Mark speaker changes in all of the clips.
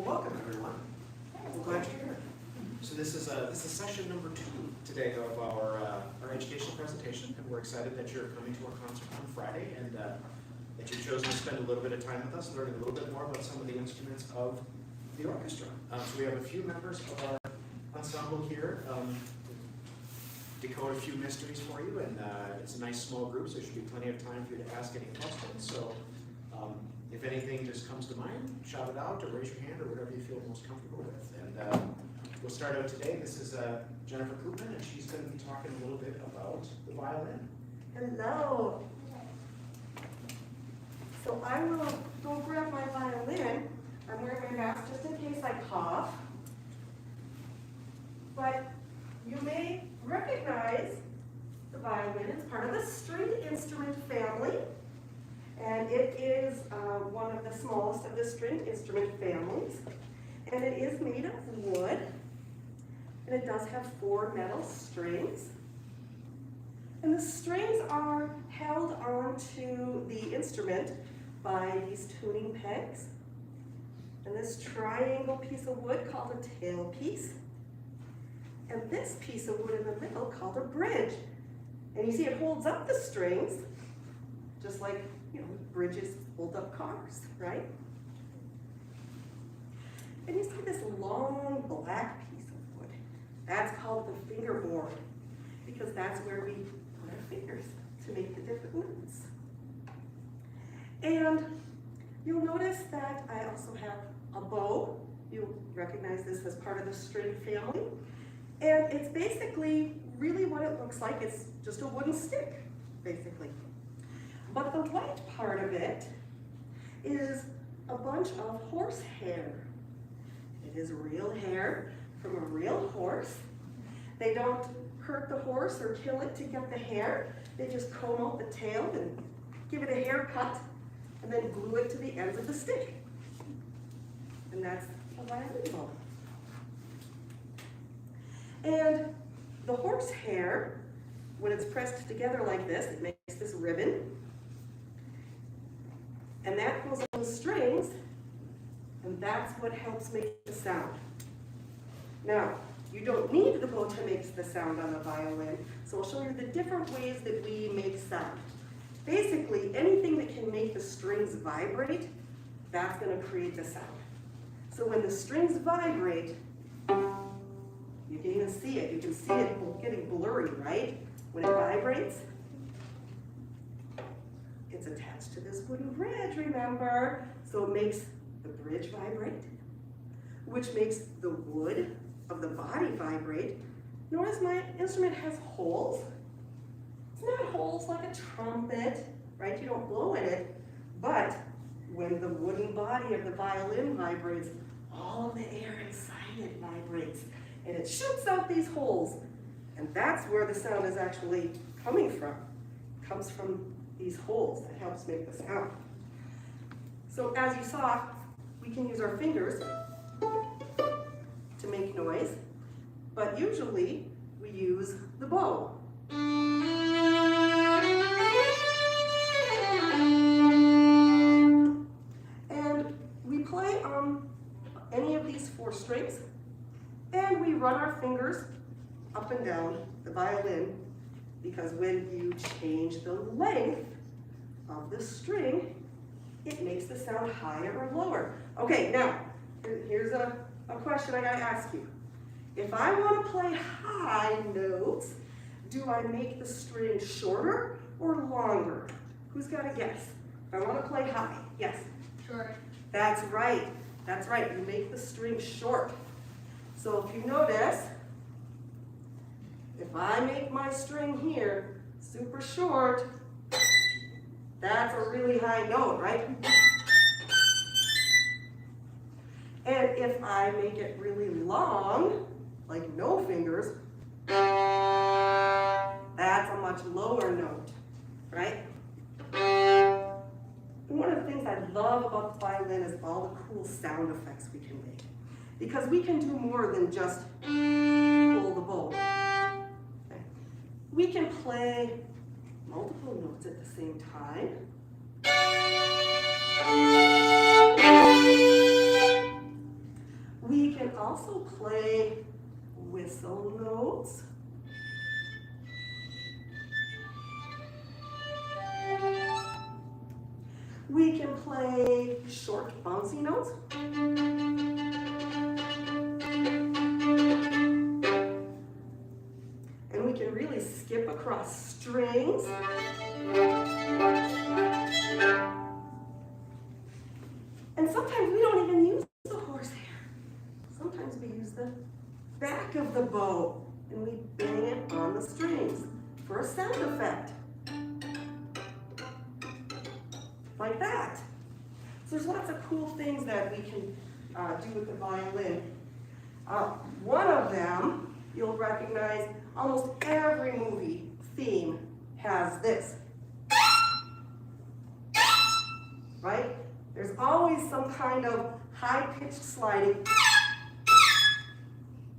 Speaker 1: Well, welcome everyone. We're glad you're here. So this is session number 2 today of our education presentation, and we're excited that you're coming to our concert on Friday and that you've chosen to spend a little bit of time with us, learning a little bit more about some of the instruments of the orchestra. So we have a few members of our ensemble here. Decode a few mysteries for you, and it's a nice small group, so there should be plenty of time for you to ask any questions. So if anything just comes to mind, shout it out or raise your hand or whatever you feel most comfortable with. And we'll start out today. This is Jennifer Koopman, and she's going to be talking a little bit about the violin.
Speaker 2: Hello. So I will go grab my violin. I'm wearing my mask just in case I cough. But you may recognize the violin. It's part of the stringed instrument family. And it is one of the smallest of the stringed instrument families. And it is made of wood. And it does have 4 metal strings. And the strings are held onto the instrument by these tuning pegs. And this triangle piece of wood called a tailpiece. And this piece of wood in the middle called a bridge. And you see it holds up the strings, just like, bridges hold up cars, right? And you see this long black piece of wood. That's called the fingerboard, because that's where we put our fingers to make the different notes. And you'll notice that I also have a bow. You'll recognize this as part of the string family. And it's basically really what it looks like. It's just a wooden stick, basically. But the white part of it is a bunch of horsehair. It is real hair from a real horse. They don't hurt the horse or kill it to get the hair. They just comb out the tail and give it a haircut and then glue it to the ends of the stick. And that's a violin bow. And the horsehair, when it's pressed together like this, it makes this ribbon. And that goes on the strings, and that's what helps make the sound. Now, you don't need the bow to make the sound on the violin, so I'll show you the different ways that we make sound. Basically, anything that can make the strings vibrate, that's going to create the sound. So when the strings vibrate, you can even see it. You can see it getting blurry, right? When it vibrates, it's attached to this wooden bridge, remember? So it makes the bridge vibrate, which makes the wood of the body vibrate. Notice my instrument has holes. It's not holes like a trumpet, right? You don't blow in it. But when the wooden body of the violin vibrates, all of the air inside it vibrates. And it shoots out these holes. And that's where the sound is actually coming from. It comes from these holes that helps make the sound. So as you saw, we can use our fingers to make noise, but usually we use the bow. And we play on any of these 4 strings, and we run our fingers up and down the violin, because when you change the length of the string, it makes the sound higher or lower. Okay, now, here's a question I gotta ask you. If I wanna play high notes, do I make the string shorter or longer? Who's got a guess? If I wanna play high, yes?
Speaker 3: Short.
Speaker 2: That's right, that's right, you make the string short. So if you notice, if I make my string here super short, that's a really high note, right? And if I make it really long, like no fingers, that's a much lower note, right? And one of the things I love about the violin is all the cool sound effects we can make. Because we can do more than just pull the bow. Okay. We can play multiple notes at the same time. We can play short, bouncy notes. And we can really skip across strings. And sometimes we don't even use the horsehair. Sometimes we use the back of the bow and we bang it on the strings for a sound effect. Like that. So there's lots of cool things that we can do with the violin. One of them, you'll recognize, almost every movie theme has this. Right? There's always some kind of high-pitched sliding,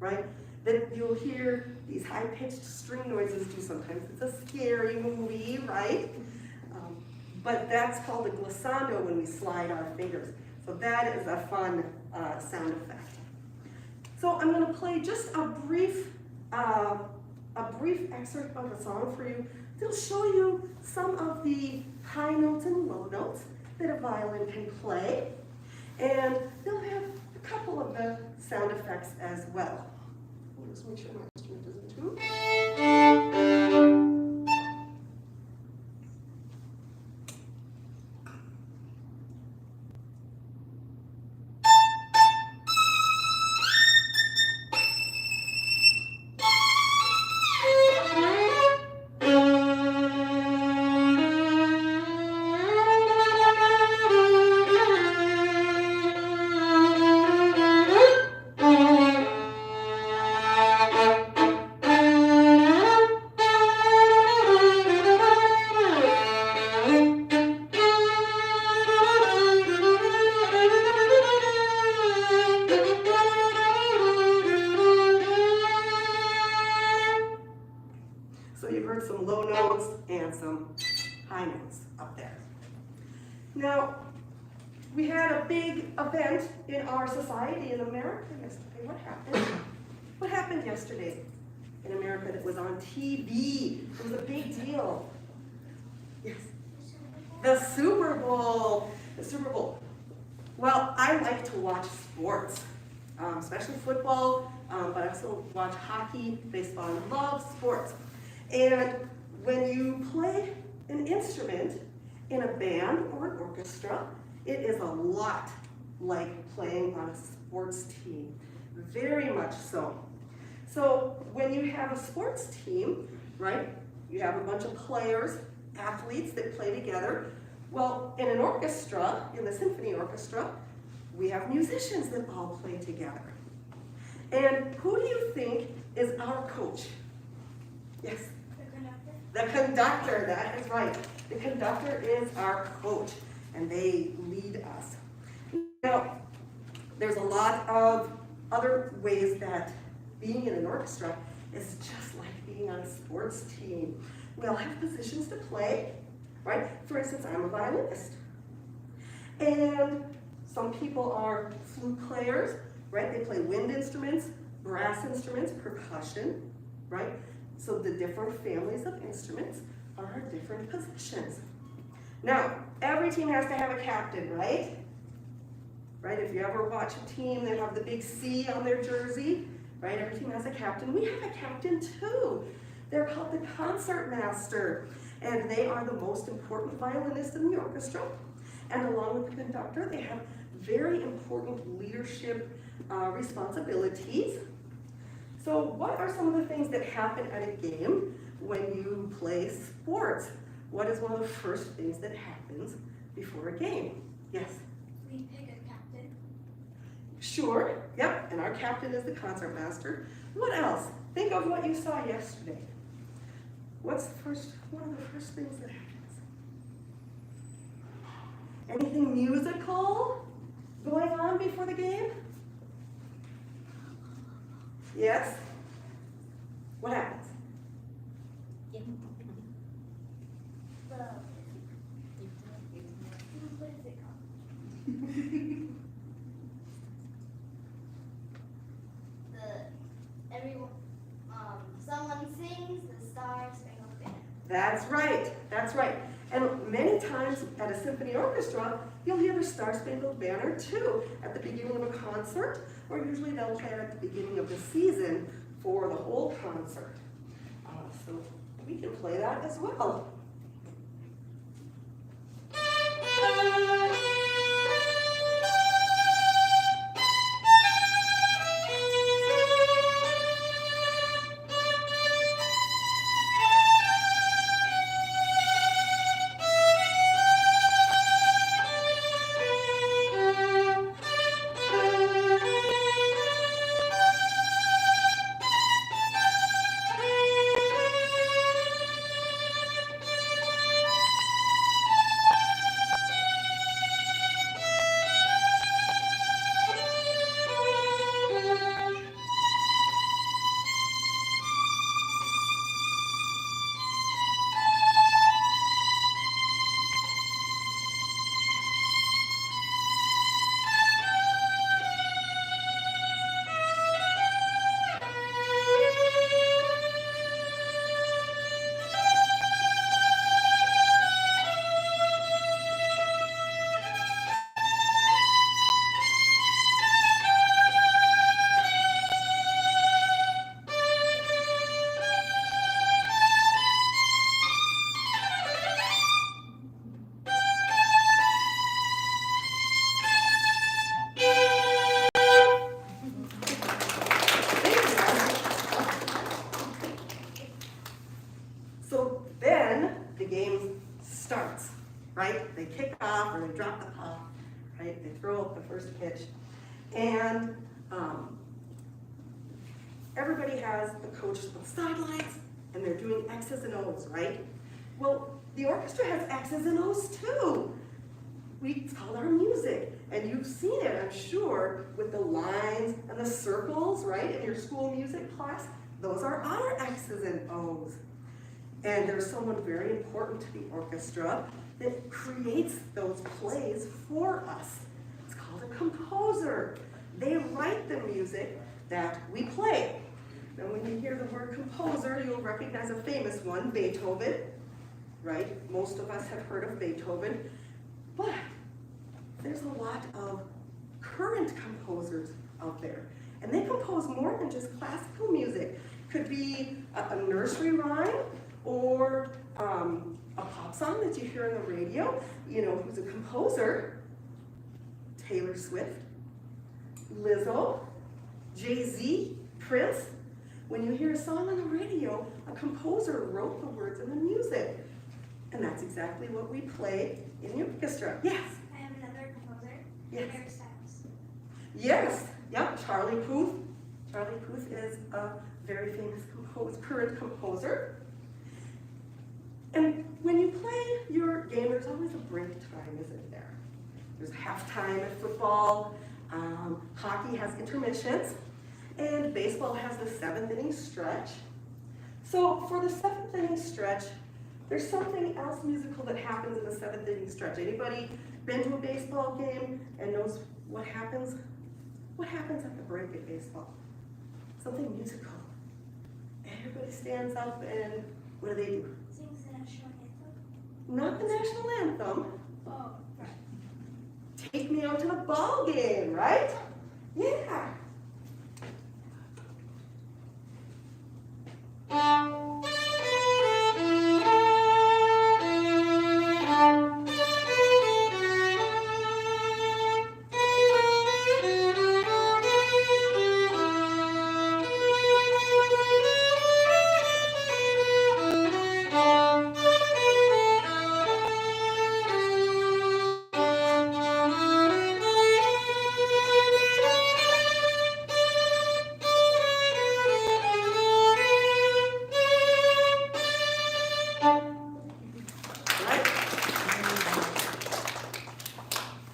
Speaker 2: right? That you'll hear these high-pitched string noises do. Sometimes it's a scary movie, right? But that's called a glissando when we slide our fingers. So that is a fun sound effect. So I'm going to play just a brief excerpt of a song for you. It'll show you some of the high notes and low notes that a violin can play. And they'll have a couple of the sound effects as well. I'll just make sure my instrument doesn't too. So you've heard some low notes and some high notes up there. Now, we had a big event in our society in America yesterday. What happened? What happened yesterday in America that was on TV? It was a big deal. Yes. The Super Bowl. The Super Bowl. Well, I like to watch sports, especially football, but I also watch hockey, baseball. I love sports. And when you play an instrument in a band or an orchestra, it is a lot like playing on a sports team, very much so. So when you have a sports team, right, you have a bunch of players, athletes that play together. Well, in an orchestra, in the symphony orchestra, we have musicians that all play together. And who do you think is our coach? Yes? The conductor, that is right. The conductor is our coach, and they lead us. Now, there's a lot of other ways that being in an orchestra is just like being on a sports team. We all have positions to play, right? For instance, I'm a violinist. And some people are flute players, right? They play wind instruments, brass instruments, percussion, right? So the different families of instruments are our different positions. Now, every team has to have a captain, right? Right, if you ever watch a team that have the big C on their jersey, right, every team has a captain. We have a captain too. They're called the concertmaster, and they are the most important violinists in the orchestra. And along with the conductor, they have very important leadership responsibilities. So what are some of the things that happen at a game when you play sports? What is one of the first things that happens before a game? Yes?
Speaker 3: We pick a captain.
Speaker 2: Sure, yep, and our captain is the concertmaster. What else? Think of what you saw yesterday. What's one of the first things that happens? Anything musical going on before the game? Yes? What happens?
Speaker 3: What is it called? Someone sings the Star Spangled Banner.
Speaker 2: That's right, that's right. And many times at a symphony symphony orchestra, you'll hear the Star Spangled Banner too at the beginning of a concert, or usually they'll play it at the beginning of the season for the whole concert. So we can play that as well. So then the game starts, right? They kick off or they drop the puck, right? They throw up the first pitch. And everybody has the coaches on the sidelines and they're doing X's and O's, right? Well, the orchestra has X's and O's too. It's called our music. And you've seen it, I'm sure, with the lines and the circles, right? In your school music class. Those are our X's and O's. And there's someone very important to the orchestra that creates those plays for us. It's called a composer. They write the music that we play. Now when you hear the word composer, you'll recognize a famous one, Beethoven, right? Most of us have heard of Beethoven. But there's a lot of current composers out there. And they compose more than just classical music. Could be a nursery rhyme, or a pop song that you hear on the radio. You know who's a composer? Taylor Swift, Lizzo, Jay-Z, Prince. When you hear a song on the radio, a composer wrote the words and the music. And that's exactly what we play in the orchestra. Yes?
Speaker 3: I have another composer.
Speaker 2: Yes.
Speaker 3: Harry Styles.
Speaker 2: Yes, yep, Charlie Puth. Charlie Puth is a very famous current composer. And when you play your game, there's always a break time, isn't there? There's halftime at football, hockey has intermissions, and baseball has the 7th inning stretch. So for the 7th inning stretch, there's something else musical that happens in the 7th inning stretch. Anybody been to a baseball game and knows what happens? What happens at the break at baseball? Something musical. Everybody stands up and what do?
Speaker 3: Sings the national anthem.
Speaker 2: Not the national anthem.
Speaker 3: Oh, right.
Speaker 2: Take me out to the ball game, right? Yeah.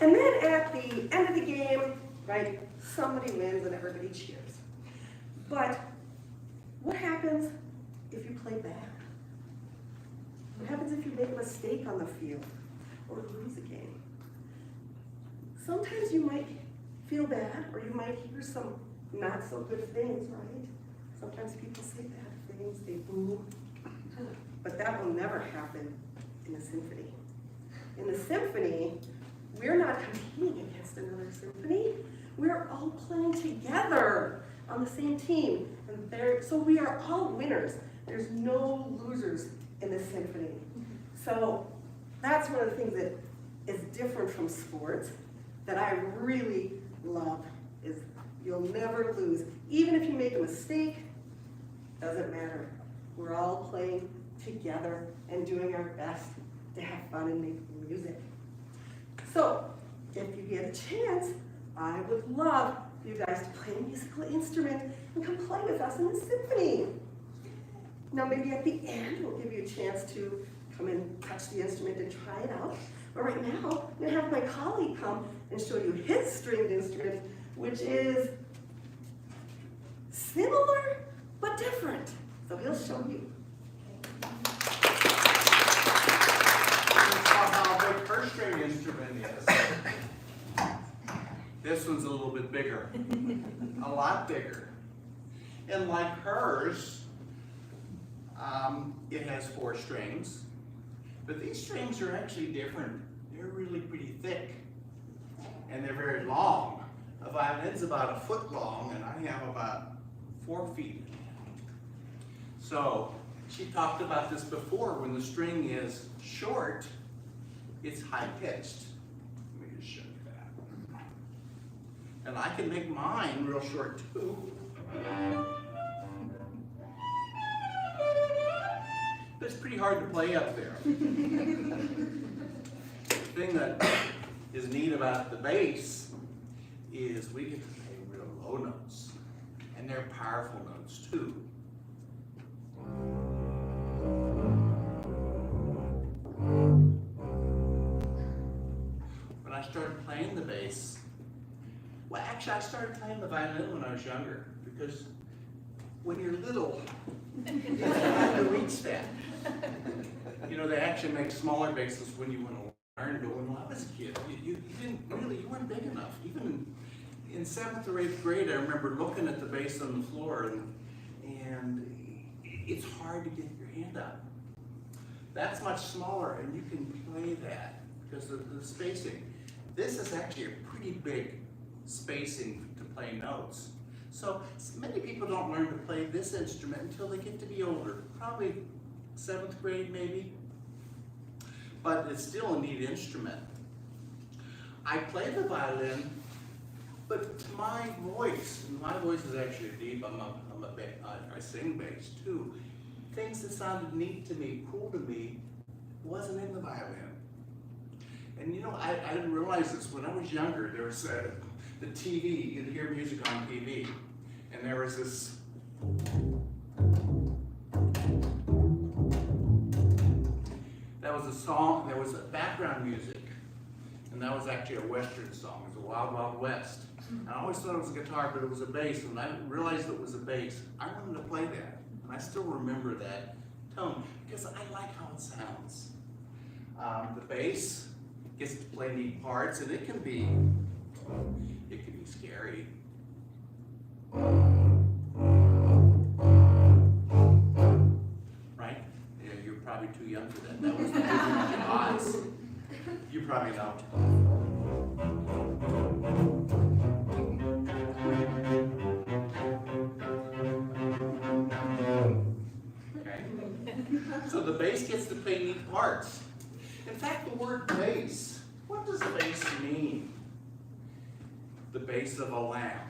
Speaker 2: And then at the end of the game, right, somebody wins and everybody cheers. But what happens if you play bad? What happens if you make a mistake on the field or lose a game? Sometimes you might feel bad or you might hear some not so good things, right? Sometimes people say bad things, they boo. But that will never happen in a symphony. in the symphony, we're not competing against another symphony. We're all playing together on the same team. So we are all winners. There's no losers in this symphony. So that's one of the things that is different from sports that I really love, is you'll never lose. Even if you make a mistake, doesn't matter. We're all playing together and doing our best to have fun and make music. So if you get a chance, I would love for you guys to play a musical instrument and come play with us in the symphony. Now maybe at the end, we'll give you a chance to come and touch the instrument and try it out. But right now, I'm gonna have my colleague come and show you his stringed instrument, which is similar but different. So he'll show you.
Speaker 4: How big her string instrument is. This one's a little bit bigger, a lot bigger. And like hers, it has 4 strings, but these strings are actually different. They're really pretty thick, and they're very long. A violin's about 1 foot long, and I have about 4 feet. So she talked about this before. When the string is short, it's high-pitched. Let me just show you that. And I can make mine real short too. But it's pretty hard to play up there. The thing that is neat about the bass is we get to play real low notes. And they're powerful notes too. When I started playing the bass, well, actually I started playing the violin when I was younger, because when you're little, it's hard to reach that. You know, they actually make smaller basses when you want to learn, but when I was a kid, you weren't big enough. Even in 7th or 8th grade, I remember looking at the bass on the floor, and it's hard to get your hand up. That's much smaller, and you can play that because of the spacing. This is actually a pretty big spacing to play notes. So many people don't learn to play this instrument until they get to be older, probably 7th grade maybe, but it's still a neat instrument. I play the violin, but to my voice, and my voice is actually deep, I sing bass too. Things that sounded neat to me, cool to me, wasn't in the violin. And you know, I didn't realize this. When I was younger, there was the TV, you'd hear music on TV, and there was this that was a song, there was a background music, and that was actually a Western song. It was a Wild Wild West. And I always thought it was a guitar, but it was a bass. When I realized it was a bass, I wanted to play that. And I still remember that tone, because I like how it sounds. The bass gets to play neat parts, and it can be scary. Right? Yeah, you're probably too young for that. That was the odds. You probably know. Okay. So the bass gets to play neat parts. In fact, the word bass, what does bass mean? The base of a lamp,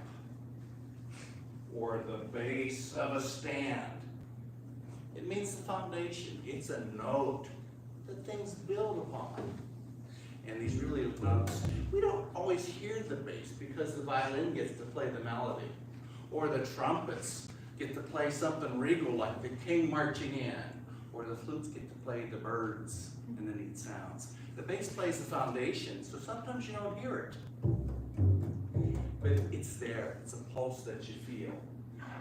Speaker 4: or the base of a stand. It means the foundation. It's a note that things build upon. And these really notes, we don't always hear the bass because the violin gets to play the melody, or the trumpets get to play something regal like the king marching in, or the flutes get to play the birds and the neat sounds. The bass plays the foundation, so sometimes you don't hear it. But it's there, it's a pulse that you feel.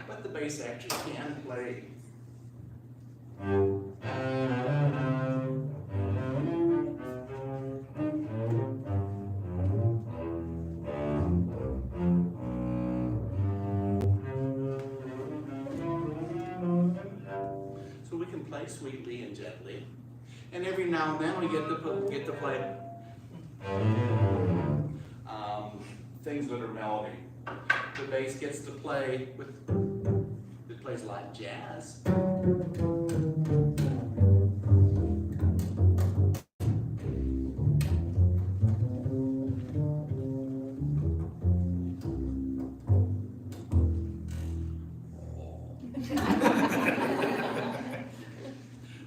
Speaker 4: But the bass actually can play. So we can play sweetly and gently. And every now and then we get to play things that are melody. The bass gets to play with, it plays a lot of jazz.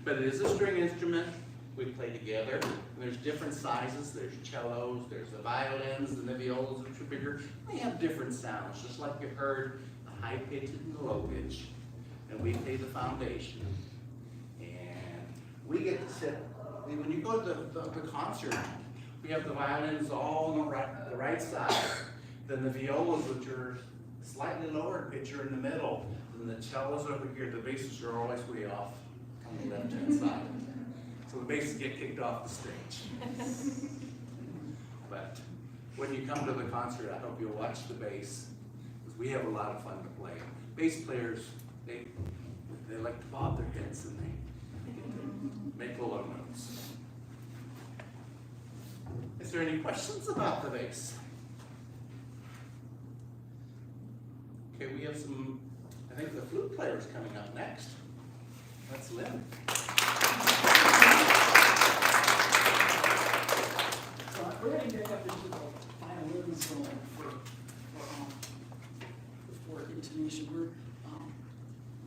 Speaker 4: But it is a string instrument. We play together. And there's different sizes. There's cellos, there's the violins, and the violas, which are bigger. They have different sounds, just like you heard the high pitch and the low pitch. And we play the foundation. And we get to sit. When you go to the concert, we have the violins all on the right side. Then the violas, which are slightly lower pitch, are in the middle. And the cellos over here, the basses are always way off on the left-hand side. So the basses get kicked off the stage. But when you come to the concert, I hope you'll watch the bass, because we have a lot of fun to play. Bass players, they like to bob their heads and they make low notes. Is there any questions about the bass? Okay, we have some, I think the flute player is coming up next. That's Lynn.
Speaker 5: We're heading back up into the violin zone for intonation.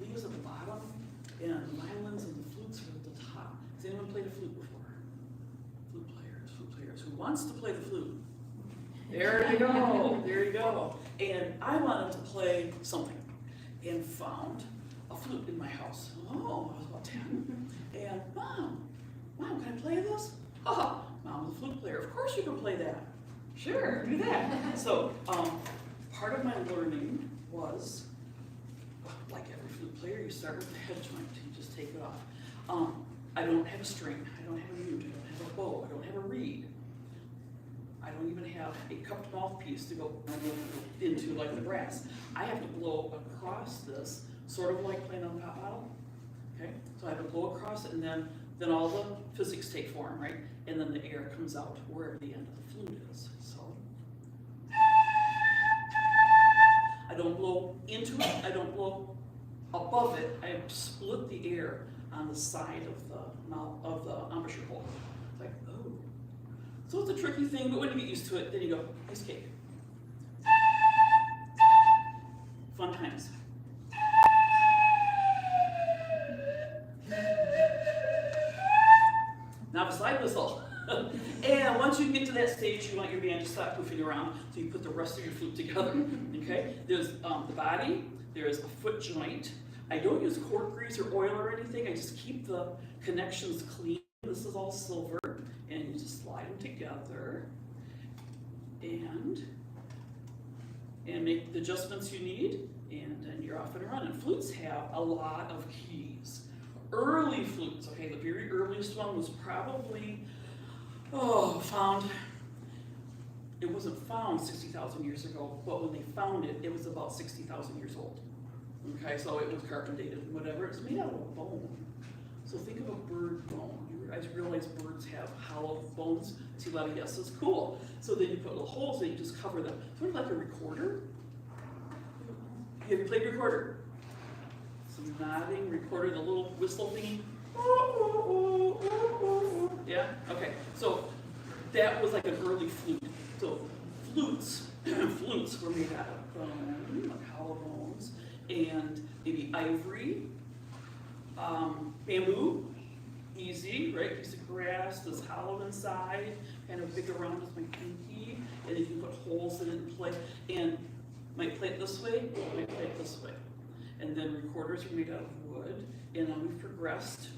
Speaker 5: Leaves at the bottom, and the violins and the flutes are at the top. Has anyone played a flute before? Flute players. Who wants to play the flute? There you go, there you go. And I wanted to play something, and found a flute in my house. Oh, I was about 10. And Mom, can I play this? Oh, Mom's a flute player. Of course you can play that. Sure, do that. So, part of my learning was, like every flute player, you start with the head joint. You just take it off. I don't have a string. I don't have a mute. I don't have a bow. I don't have a reed. I don't even have a cupped mouthpiece to go into like the brass. I have to blow across this, sort of like playing on a pop bottle. Okay, so I have to blow across it, and then all the physics take form, right? And then the air comes out wherever the end of the flute is. So I don't blow into it. I don't blow above it. I split the air on the side of the mouth of the embouchure hole. It's like, oh. So it's a tricky thing, but when you get used to it, then you go, piece of cake. Fun times. Now a slide whistle. And once you get to that stage, you want your band to stop goofing around, so you put the rest of your flute together. Okay? There's the body, there's a foot joint. I don't use cork grease or oil or anything, I just keep the connections clean. This is all silver, and you just slide them together and make the adjustments you need, and then you're off and running. Flutes have a lot of keys. Early flutes, okay, the very earliest one was probably, it wasn't found 60,000 years ago, but when they found it, it was about 60,000 years old. Okay, so it was carbon dated and whatever. It's made out of a bone. So think of a bird bone. You guys realize birds have hollow bones? I see a lot of yeses, cool. So then you put little holes and you just cover them. Sort of like a recorder. Have you played recorder? Some nodding, recorder, the little whistle thingy. Yeah, okay. So that was like an early flute. So flutes were made out of bone, like hollow bones, and maybe ivory, bamboo, easy, right? Piece of grass that's hollow inside, kind of big around as my pinky, and you can put holes in it and play. And might play it this way, might play it this way. And then recorders are made out of wood, and then we've progressed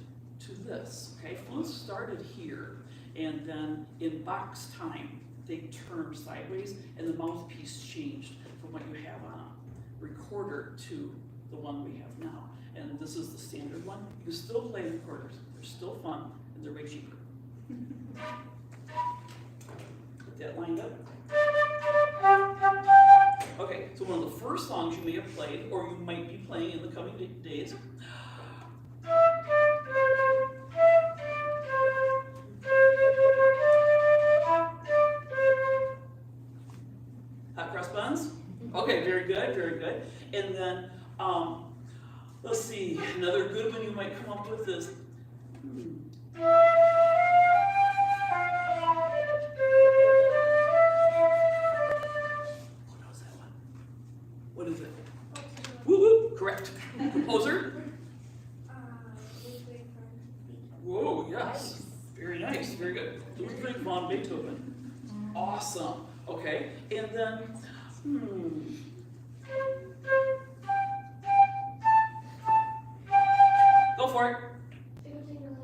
Speaker 5: to this, okay? Flutes started here, and then in box time, they turned sideways, and the mouthpiece changed from what you have on a recorder to the one we have now. And this is the standard one. You still play recorders. They're still fun, and they're way cheaper. Get that lined up. Okay, so one of the first songs you may have played, or you might be playing in the coming days, box buns? Okay, very good, very good. And then, let's see, another good one you might come up with is, what was that one? What is it? Woo woo, correct. Composer?
Speaker 3: Ludwig van Beethoven.
Speaker 5: Whoa, yes. Very nice, very good. Ludwig von Beethoven. Awesome. Okay, and then, go for it.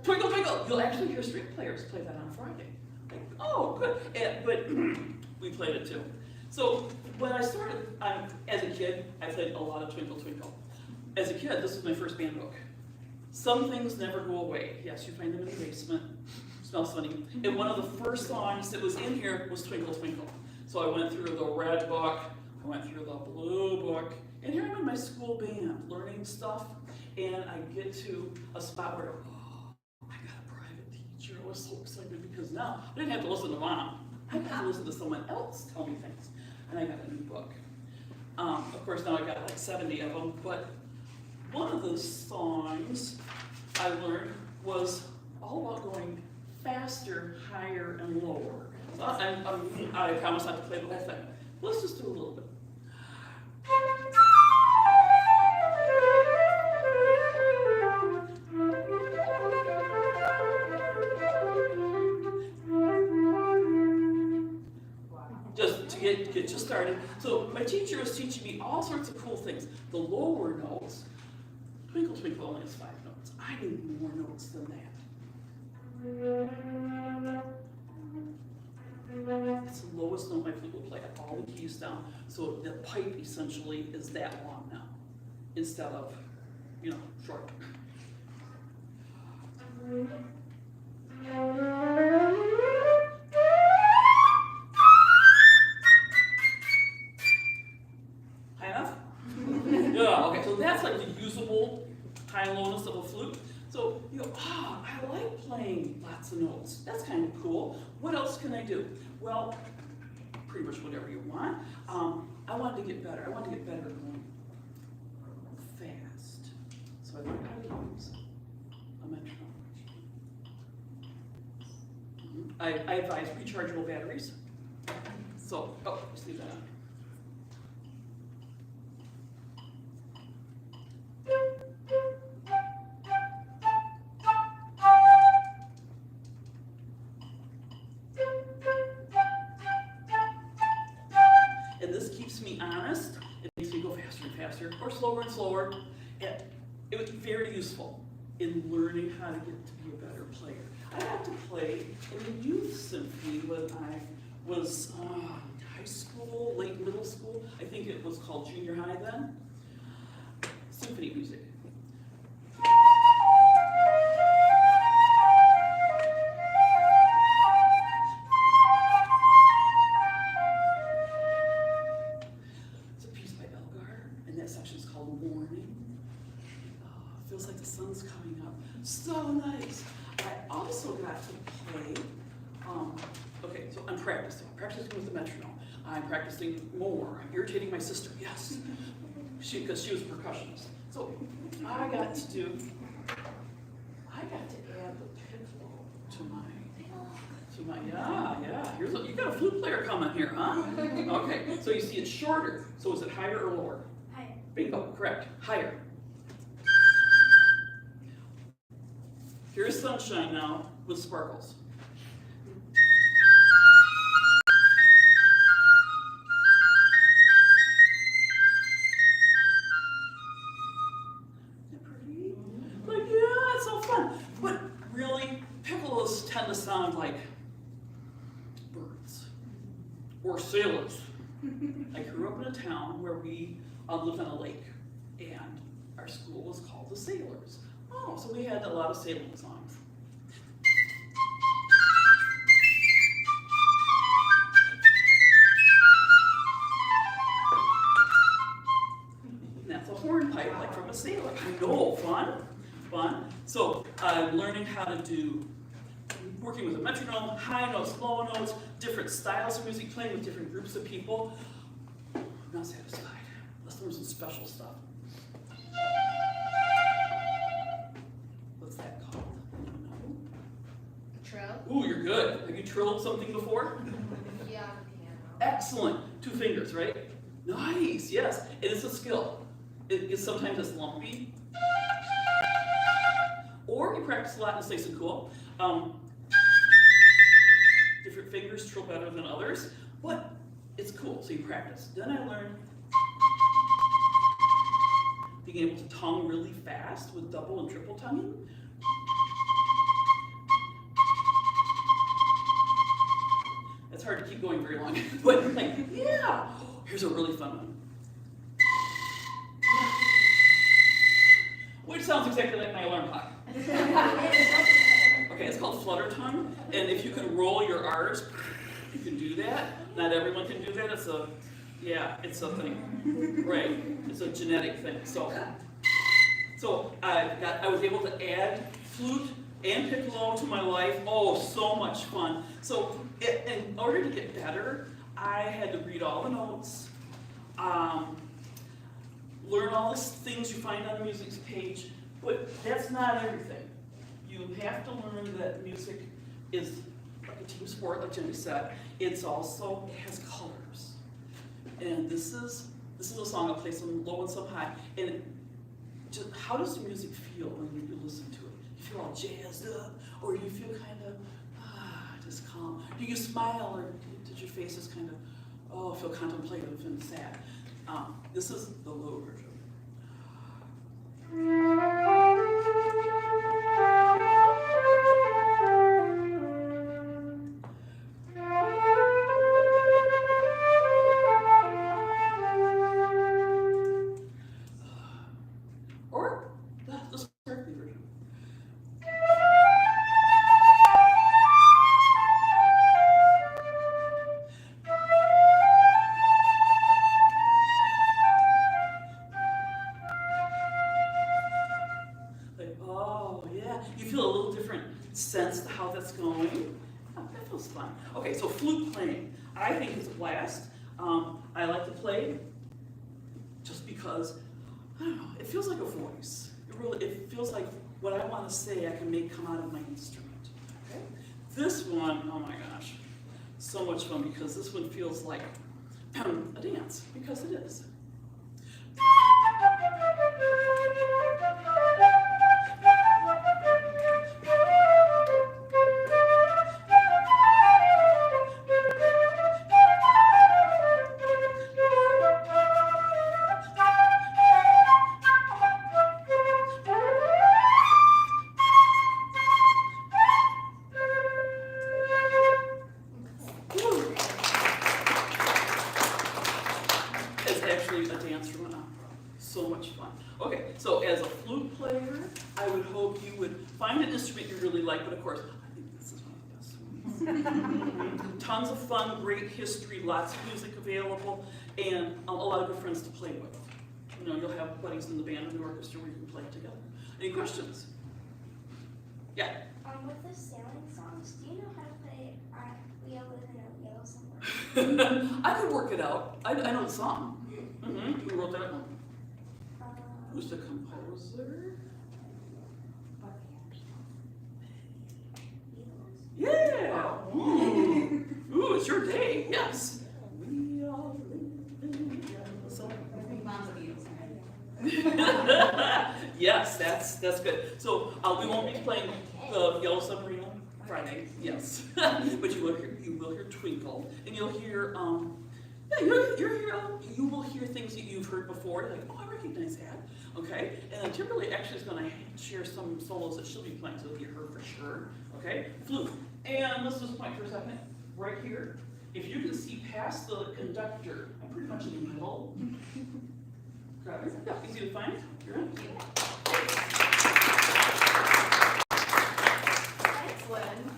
Speaker 5: Twinkle, twinkle. You'll actually hear string players play that on Friday. Like, oh, good. But we played it too. So when I started, as a kid, I played a lot of Twinkle, Twinkle. As a kid, this was my first band book. Some things never go away. Yes, you find them in the basement. Smells funny. And one of the first songs that was in here was Twinkle, Twinkle. So I went through the red book, I went through the blue book, and here I'm in my school band learning stuff, and I get to a spot where, oh, I got a private teacher. I was so excited because now I didn't have to listen to mom. I got to listen to someone else tell me things. And I got a new book. Of course, now I got like 70 of them, but one of the songs I learned was all about going faster, higher, and lower. So I promise not to play the whole thing. Let's just do a little bit. Just to get you started. So my teacher was teaching me all sorts of cool things. The lower notes, Twinkle Twinkle only has 5 notes. I need more notes than that. It's the lowest note my flute will play. I have all the keys down. So the pipe essentially is that long now, instead of, short. High enough? Yeah, okay, so that's like the usable high and lowness of a flute. So you go, I like playing lots of notes. That's kind of cool. What else can I do? Well, pretty much whatever you want. I wanted to get better. I wanted to get better at going fast. So I learned how to use a metronome. I advise rechargeable batteries. So, just leave that on. And this keeps me honest. It makes me go faster and faster, or slower and slower. And it was very useful in learning how to get to be a better player. I got to play in the youth symphony when I was high school, late middle school. I think it was called junior high then. Symphony music. It's a piece by Elgar, and that section is called Morning. Feels like the sun's coming up. So nice. I also got to play, okay, so I'm practicing with the metronome. I'm practicing more. I'm irritating my sister, yes. Because she was a percussionist. So I got to add the piccolo to my, yeah. Here's you got a flute player coming here, huh? Okay, so you see it's shorter. So is it higher or lower?
Speaker 3: Higher.
Speaker 5: Bingo, correct, higher. Here's Sunshine now with sparkles. Isn't that pretty? Like, yeah, it's so fun. But really, piccolos tend to sound like birds or sailors. I grew up in a town where we lived on a lake, and our school was called the Sailors. Oh, so we had a lot of sailing songs. And that's a hornpipe, like from a sailor. I know, fun. So I'm learning how to do, working with a metronome, high notes, low notes, different styles of music, playing with different groups of people. not satisfied. Let's learn some special stuff. What's that called? No.
Speaker 6: Trill?
Speaker 5: Ooh, you're good. Have you trilled something before?
Speaker 6: Yeah, on the piano.
Speaker 5: Excellent. 2 fingers, right? Nice, yes. It is a skill. Sometimes it's lumpy. Or you practice a lot and it's nice and cool. Different fingers trill better than others, but it's cool, so you practice. Then I learned being able to tongue really fast with double and triple tonguing. It's hard to keep going very long, but like, yeah. Here's a really fun one. Which sounds exactly like my alarm clock. Okay, it's called flutter tongue, and if you can roll your R's, you can do that. Not everyone can do that. It's a thing, right? It's a genetic thing. So I was able to add flute and piccolo to my life. Oh, so much fun. So in order to get better, I had to read all the notes, learn all the things you find on the music page, but that's not everything. You have to learn that music is like a team sport, like Jenny said. It has colors. And this is a song I'll play some low and some high. And how does the music feel when you listen to it? You feel all jazzed up, or do you feel kind of just calm? Do you smile, or did your face just kind of feel contemplative and sad? This is the low version. Or the sparkly version. Like, oh yeah, you feel a little different sense to how that's going. Oh, that feels fun. Okay, so flute playing, I think is a blast. I like to play just because, I don't know, it feels like a voice. It feels like what I want to say I can make come out of my instrument. Okay? This one, oh my gosh, so much fun because this one feels like a dance, because it is. It's actually a dance from an opera. So much fun. Okay, so as a flute player, I would hope you would find an instrument you really like, but of course, I think this is one of the best ones. Tons of fun, great history, lots of music available, and a lot of good friends to play with. You know, you'll have buddies in the band and the orchestra where you can play together. Any questions? Yeah.
Speaker 3: With the sailing songs, do you know how to play We All Live in a Yellow Somewhere?
Speaker 5: I could work it out. I know the song. We wrote that one. Who's the composer? Yeah. Ooh. Ooh, it's your day. Yes. We all live in a yellow somewhere. Yes, that's good. So we won't be playing the Yellow Submarine on Friday. Yes, but you will hear Twinkle, and you'll hear you will hear things that you've heard before. Like, oh, I recognize that. Okay, and Kimberly actually is going to share some solos that she'll be playing, so you'll hear her for sure. Okay, flute. And let's just point for a second. Right here, if you can see past the conductor, I'm pretty much in the middle. Grab it. Yeah, easy to find. You're in.
Speaker 7: Thanks, Lynn.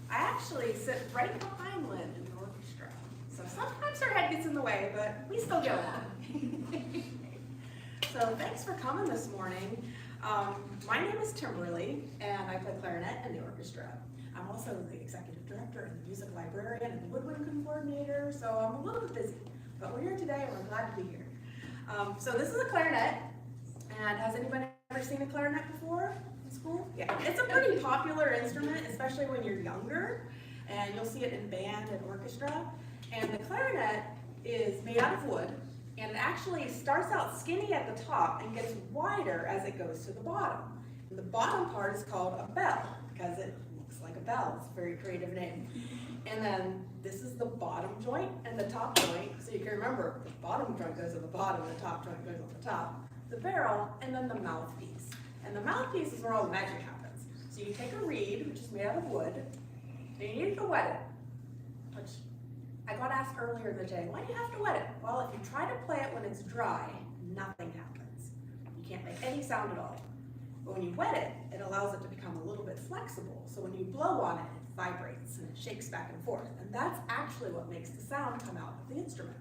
Speaker 7: I actually sit right behind Lynn in the orchestra. So sometimes her head gets in the way, but we still get along. So thanks for coming this morning. My name is Kimberly, and I play clarinet in the orchestra. I'm also the executive director and the music librarian and the woodwinking coordinator, so I'm a little bit busy. but we're here today and we're glad to be here. So this is a clarinet, and has anybody ever seen a clarinet before in school? Yeah, it's a pretty popular instrument, especially when you're younger, and you'll see it in band and orchestra. And the clarinet is made out of wood, and it actually starts out skinny at the top and gets wider as it goes to the bottom. And the bottom part is called a bell because it looks like a bell. It's a very creative name. And then this is the bottom joint and the top joint, so you can remember the bottom joint goes on the bottom, the top joint goes on the top, the barrel, and then the mouthpiece. And the mouthpiece is where all the magic happens. So you take a reed, which is made out of wood, and you need to wet it, which I got asked earlier in the day, why do you have to wet it? Well, if you try to play it when it's dry, nothing happens. You can't make any sound at all. But when you wet it, it allows it to become a little bit flexible. So when you blow on it, it vibrates and it shakes back and forth. And that's actually what makes the sound come out of the instrument.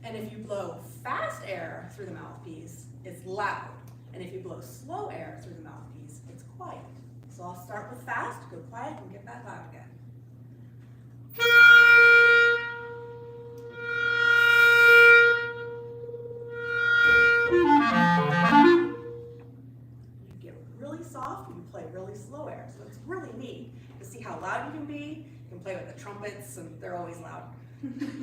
Speaker 7: And if you blow fast air through the mouthpiece, it's loud. And if you blow slow air through the mouthpiece, it's quiet. So I'll start with fast, go quiet, and get that loud again. You get really soft, and you play really slow air. So it's really neat to see how loud you can be. You can play with the trumpets, and they're always loud.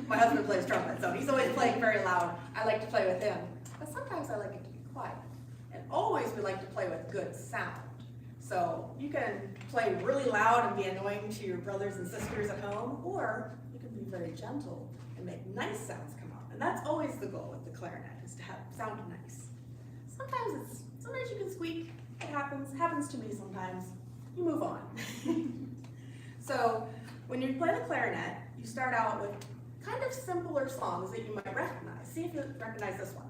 Speaker 7: My husband plays trumpet, so he's always playing very loud. I like to play with him. But sometimes I like it to be quiet. And always we like to play with good sound. So you can play really loud and be annoying to your brothers and sisters at home, or you can be very gentle and make nice sounds come out. And that's always the goal with the clarinet, is to have sound nice. Sometimes you can squeak. It happens to me sometimes. You move on. So when you play the clarinet, you start out with kind of simpler songs that you might recognize. See if you recognize this one.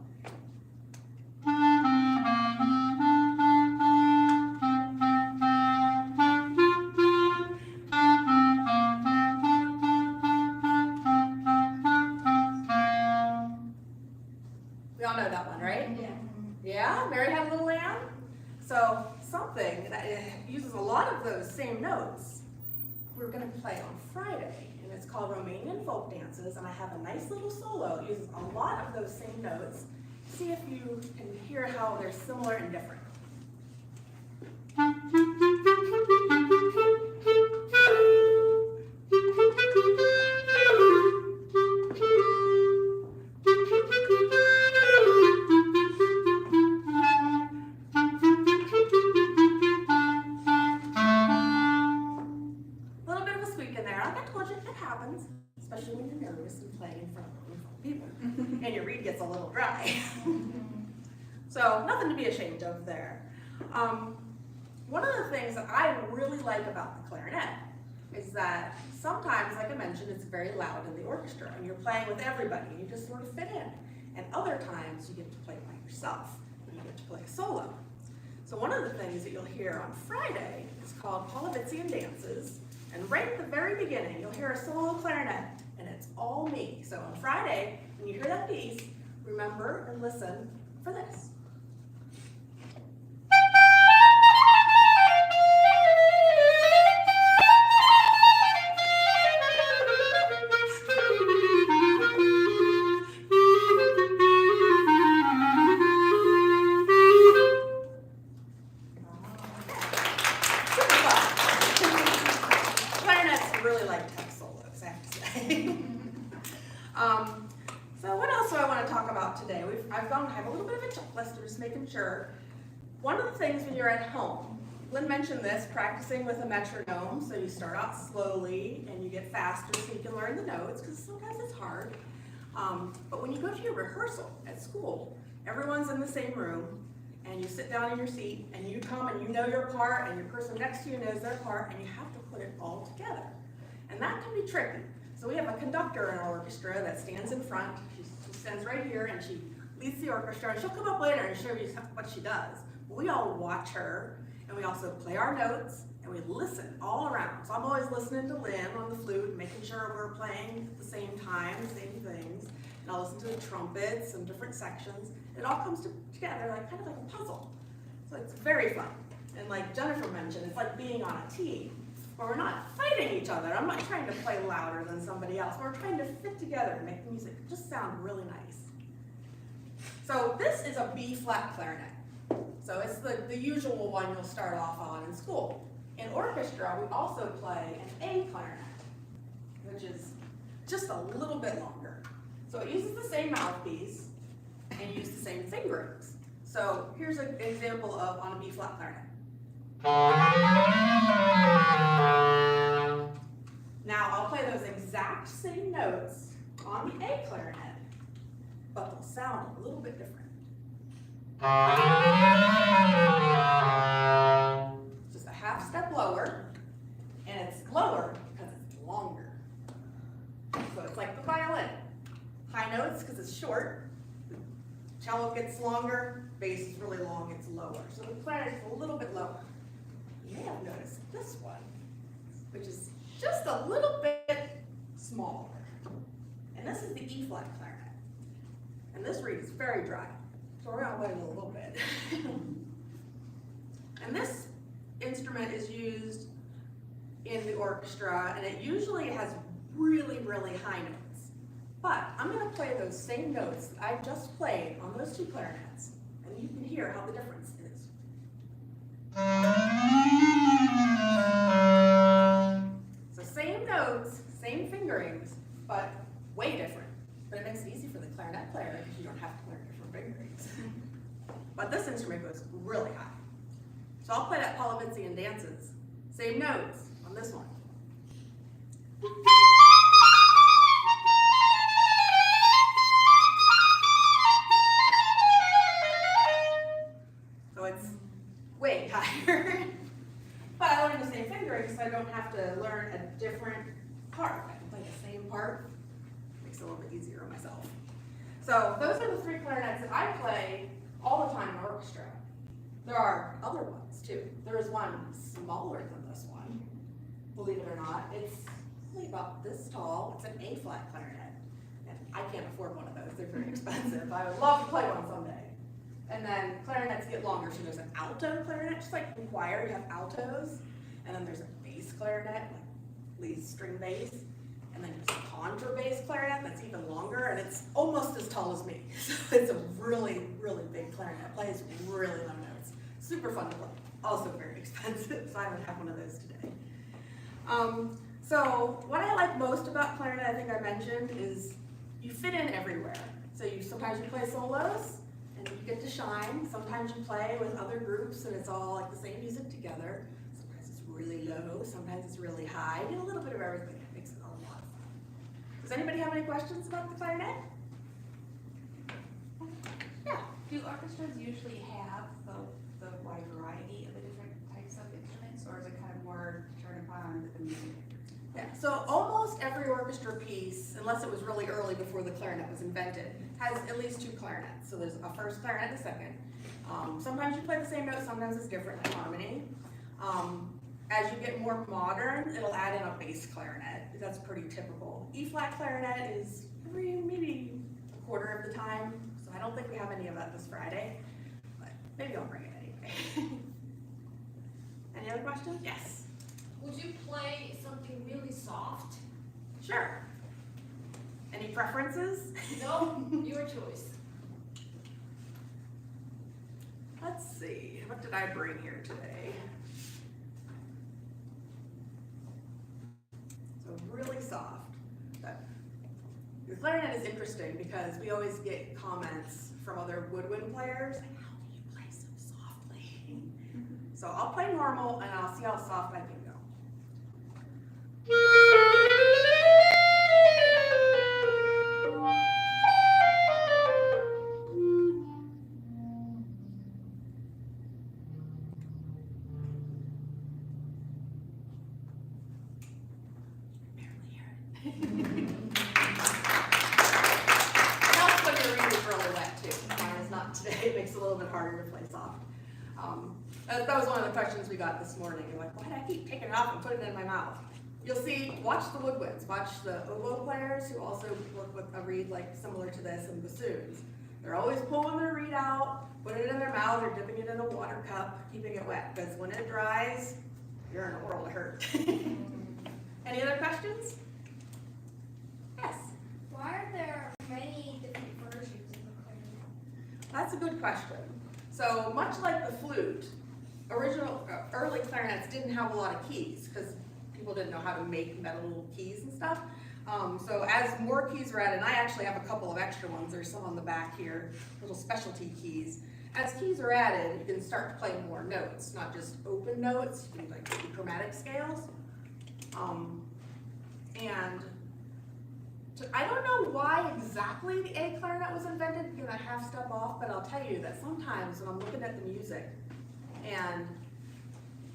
Speaker 7: We all know that one, right?
Speaker 3: Yeah.
Speaker 7: Yeah, Mary Had a Little Lamb? So something that uses a lot of those same notes, we're going to play on Friday, and it's called Romanian Folk Dances, and I have a nice little solo. It uses a lot of those same notes. See if you can hear how they're similar and different. A little bit of a squeak in there. Like I told you, it happens, especially when you're nervous and playing in front of people, and your reed gets a little dry. So nothing to be ashamed of there. One of the things that I really like about the clarinet is that sometimes, like I mentioned, it's very loud in the orchestra, and you're playing with everybody, and you just sort of fit in. And other times, you get to play by yourself, and you get to play a solo. So one of the things that you'll hear on Friday is called Polovitzian Dances, and right at the very beginning, you'll hear a solo clarinet, and it's all me. So on Friday, when you hear that piece, remember and listen for this. Clarinets really like to have solos, I have to say. So what else do I want to talk about today? I have a little bit of a checklist, just making sure. One of the things when you're at home, Lynn mentioned this, practicing with a metronome. So you start out slowly and you get faster so you can learn the notes, because sometimes it's hard. But when you go to your rehearsal at school, everyone's in the same room, and you sit down in your seat, and you come and you know your part, and your person next to you knows their part, and you have to put it all together. And that can be tricky. So we have a conductor in our orchestra that stands in front. She stands right here, and she leads the orchestra, and she'll come up later and show you what she does. We all watch her, and we also play our notes, and we listen all around. So I'm always listening to Lynn on the flute, making sure we're playing at the same time, the same things. And I'll listen to the trumpets and different sections. It all comes together like kind of like a puzzle. So it's very fun. And like Jennifer mentioned, it's like being on a team, where we're not fighting each other. I'm not trying to play louder than somebody else. We're trying to fit together and make the music just sound really nice. So this is a B flat clarinet. So it's the usual one you'll start off on in school. In orchestra, we also play an A clarinet, which is just a little bit longer. So it uses the same mouthpiece and uses the same fingerings. So here's an example of on a B flat clarinet. Now I'll play those exact same notes on the A clarinet, but they'll sound a little bit different. Just a half step lower, and it's lower because it's longer. So it's like the violin. High notes because it's short, cello gets longer, bass is really long, it's lower. So the clarinet is a little bit lower. You may have noticed this one, which is just a little bit smaller. And this is the E flat clarinet. And this reed is very dry. So we're gonna wait a little bit. And this instrument is used in the orchestra, and it usually has really, really high notes. But I'm gonna play those same notes that I just played on those two clarinets, and you can hear how the difference is. So same notes, same fingerings, but way different. But it makes it easy for the clarinet player because you don't have to learn different fingerings. But this instrument goes really high. So I'll play that Polovitsian dances. Same notes on this one. So it's way higher. But I learned the same fingerings, so I don't have to learn a different part. I can play the same part. Makes it a little bit easier on myself. So those are the three clarinets that I play all the time in orchestra. There are other ones too. There is one smaller than this one, believe it or not. It's only about this tall. It's an A flat clarinet. And I can't afford one of those. They're very expensive. I would love to play one someday. And then clarinets get longer. So there's an alto clarinet, just like in choir, you have altos. And then there's a bass clarinet, like lead string bass. And then there's a contrabass clarinet that's even longer, and it's almost as tall as me. So it's a really, really big clarinet. Plays really low notes. Super fun to play. Also very expensive, so I don't have one of those today. So what I like most about clarinet, I think I mentioned, is you fit in everywhere. So sometimes you play solos, and you get to shine. Sometimes you play with other groups, and it's all like the same music together. Sometimes it's really low, sometimes it's really high. You do a little bit of everything. It makes it a lot of fun. Does anybody have any questions about the clarinet? Yeah.
Speaker 6: Do orchestras usually have the wide variety of the different types of instruments, or is it kind of more turned upon the music?
Speaker 7: Yeah, so almost every orchestra piece, unless it was really early before the clarinet was invented, has at least two clarinets. So there's a first clarinet and a second. Sometimes you play the same note, sometimes it's different in harmony. As you get more modern, it'll add in a bass clarinet. That's pretty typical. E-flat clarinet is maybe a quarter of the time, so I don't think we have any of that this Friday, but maybe I'll bring it anyway. Any other questions? Yes.
Speaker 6: Would you play something really soft?
Speaker 7: Sure. Any preferences?
Speaker 6: No, your choice.
Speaker 7: Let's see, what did I bring here today? So really soft. The clarinet is interesting because we always get comments from other woodwind players, like, how do you play so softly? So I'll play normal and I'll see how soft I can go. Today, it makes it a little bit harder to play soft. That was one of the questions we got this morning. You're like, why do I keep taking it off and putting it in my mouth? You'll see, watch the woodwinds, watch the oboe players who also work with a reed like similar to this and bassoons. They're always pulling their reed out, putting it in their mouth, or dipping it in a water cup, keeping it wet, because when it dries, you're in a world of hurt. Any other questions? Yes,
Speaker 3: Why are there many different versions of the clarinet?
Speaker 7: that's a good question. So much like the flute, early clarinets didn't have a lot of keys because people didn't know how to make metal keys and stuff. So as more keys were added, and I actually have a couple of extra ones, there's some on the back here, little specialty keys. As keys are added, you can start to play more notes, not just open notes, you can like do chromatic scales. I don't know why exactly the A clarinet was invented, because I half step off, but I'll tell you that sometimes when I'm looking at the music, and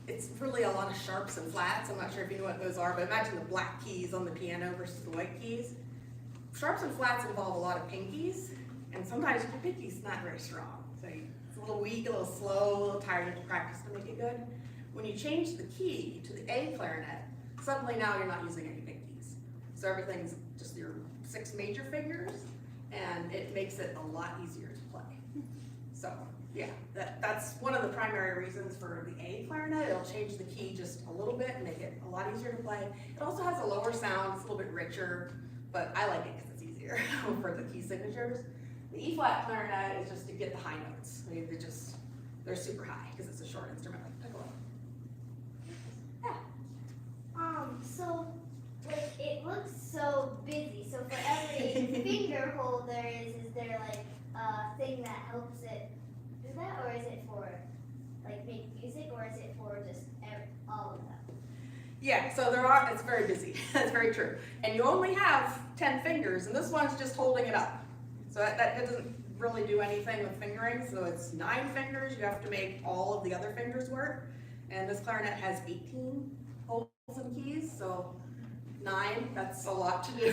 Speaker 7: it's really a lot of sharps and flats, I'm not sure if you know what those are, but imagine the black keys on the piano versus the white keys. Sharps and flats involve a lot of pinkies, and sometimes your pinky's not very strong. So it's a little weak, a little slow, a little tired, you have to practice to make it good. When you change the key to the A clarinet, suddenly now you're not using any pinkies. So everything's just your 6 major fingers, and it makes it a lot easier to play. So yeah, that's one of the primary reasons for the A clarinet. It'll change the key just a little bit and make it a lot easier to play. It also has a lower sound, it's a little bit richer, but I like it because it's easier for the key signatures. The E flat clarinet is just to get the high notes. I mean, they're super high because it's a short instrument like piccolo. Yeah.
Speaker 3: So, like, it looks so busy. So for every finger hole is there like a thing that helps it do that, or is it for like make music, or is it for just all of them?
Speaker 7: Yeah, so it's very busy. That's very true. And you only have 10 fingers, and this one's just holding it up. So that doesn't really do anything with fingering. So it's 9 fingers. You have to make all of the other fingers work. And this clarinet has 18 holes and keys, so 9, that's a lot to do.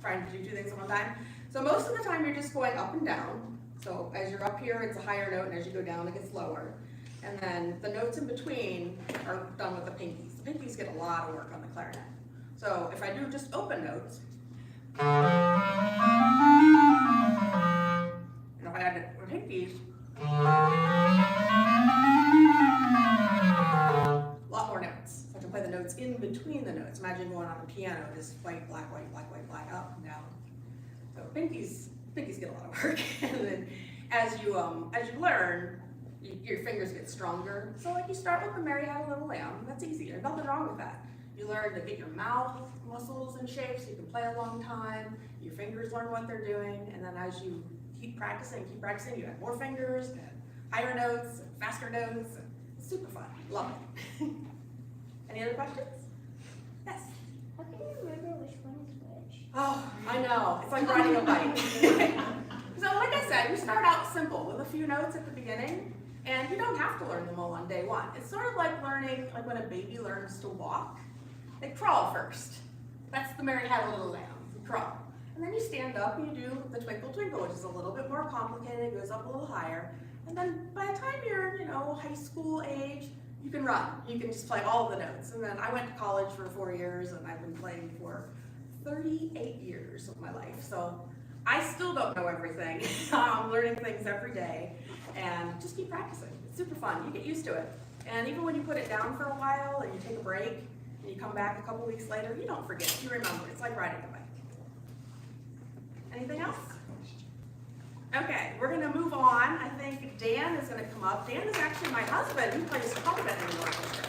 Speaker 7: Trying to do 2 things at one time. So most of the time you're just going up and down. So as you're up here, it's a higher note, and as you go down, it gets lower. And then the notes in between are done with the pinkies. The pinkies get a lot of work on the clarinet. So if I do just open notes, and if I add the pinkies, a lot more notes. So I can play the notes in between the notes. Imagine going on a piano, just white, black, white, black, white, black, up and down. So pinkies get a lot of work. And then as you learn, your fingers get stronger. So like you start with the Mary Had a Little Lamb, that's easy, there's nothing wrong with that. You learn to get your mouth muscles in shape so you can play a long time, your fingers learn what they're doing, and then as you keep practicing, you add more fingers, and higher notes, and faster notes, and it's super fun, love it. Any other questions? Yes?
Speaker 3: How can you remember which one is which?
Speaker 7: Oh, I know, it's like riding a bike. So like I said, we start out simple with a few notes at the beginning, and you don't have to learn them all on day one. It's sort of like learning, like when a baby learns to walk. They crawl first. That's the Mary Had a Little Lamb, you crawl. And then you stand up and you do the Twinkle Twinkle, which is a little bit more complicated, it goes up a little higher. And then by the time you're, high school age, you can run. You can just play all of the notes. And then I went to college for 4 years, and I've been playing for 38 years of my life. So I still don't know everything. I'm learning things every day, and just keep practicing. It's super fun. You get used to it. And even when you put it down for a while and you take a break and you come back a couple weeks later, you don't forget. You remember. It's like riding a bike. Anything else? Okay, we're going to move on. I think Dan is going to come up. Dan is actually my husband. He plays trumpet in the orchestra.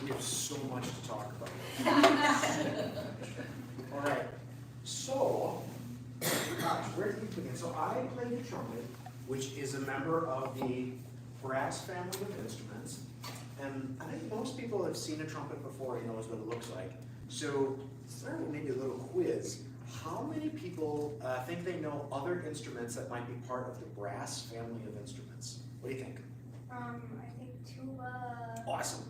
Speaker 1: We have so much to talk about. All right, so, gosh, where did we begin? So I play the trumpet, which is a member of the brass family of instruments. And I think most people have seen a trumpet before, knows what it looks like. So, sort of maybe a little quiz. How many people think they know other instruments that might be part of the brass family of instruments? What do you think?
Speaker 3: I think tuba.
Speaker 1: Awesome.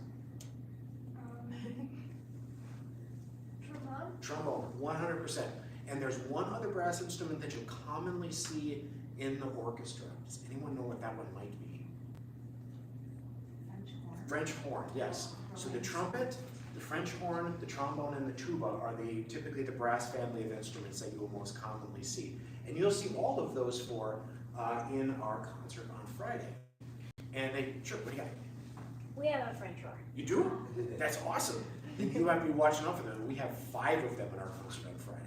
Speaker 3: Trombone.
Speaker 1: Trombone, 100%. And there's one other brass instrument that you commonly see in the orchestra. Does anyone know what that one might be?
Speaker 6: French horn.
Speaker 1: French horn, yes. So the trumpet, The French horn, the trombone, and the tuba are typically the brass family of instruments that you will most commonly see. And you'll see all of those in our concert on Friday. And sure, what do you got?
Speaker 3: We have a French horn.
Speaker 1: You do? That's awesome. You might be watching out for them. We have 5 of them in our concert on Friday.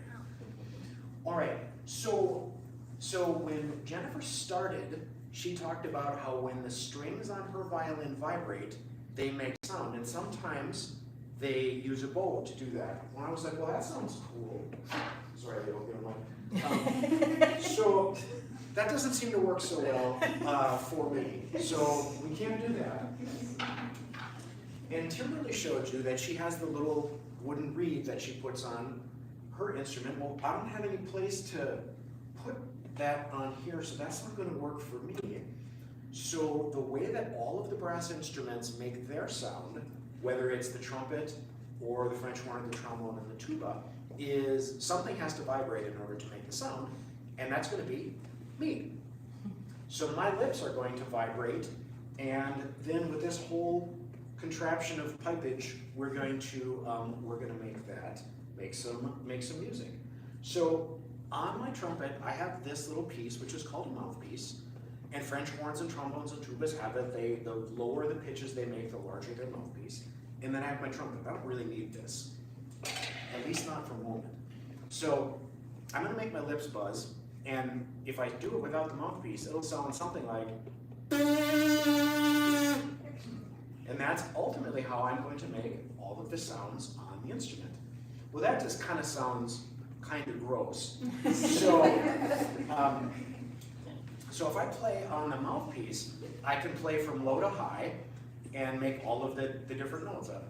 Speaker 1: All right, so when Jennifer started, she talked about how when the strings on her violin vibrate, they make sound, and sometimes they use a bow to do that. And I was like, well, that sounds cool. Sorry, I don't get a mic. So that doesn't seem to work so well for me. So we can't do that. And Kimberly showed you that she has the little wooden reed that she puts on her instrument. Well, I don't have any place to put that on here, so that's not going to work for me. So the way that all of the brass instruments make their sound, whether it's the trumpet or the French horn, the trombone, and the tuba, is something has to vibrate in order to make the sound, and that's going to be me. So my lips are going to vibrate, and then with this whole contraption of pipage, we're going to make some music. So on my trumpet, I have this little piece, which is called a mouthpiece, and French horns and trombones and tubas have it. The lower the pitches they make, the larger their mouthpiece. And then I have my trumpet. I don't really need this, at least not for a moment. So I'm going to make my lips buzz, and if I do it without the mouthpiece, it'll sound something like. And that's ultimately how I'm going to make all of the sounds on the instrument. Well, that just kind of sounds kind of gross. So if I play on the mouthpiece, I can play from low to high and make all of the different notes of it.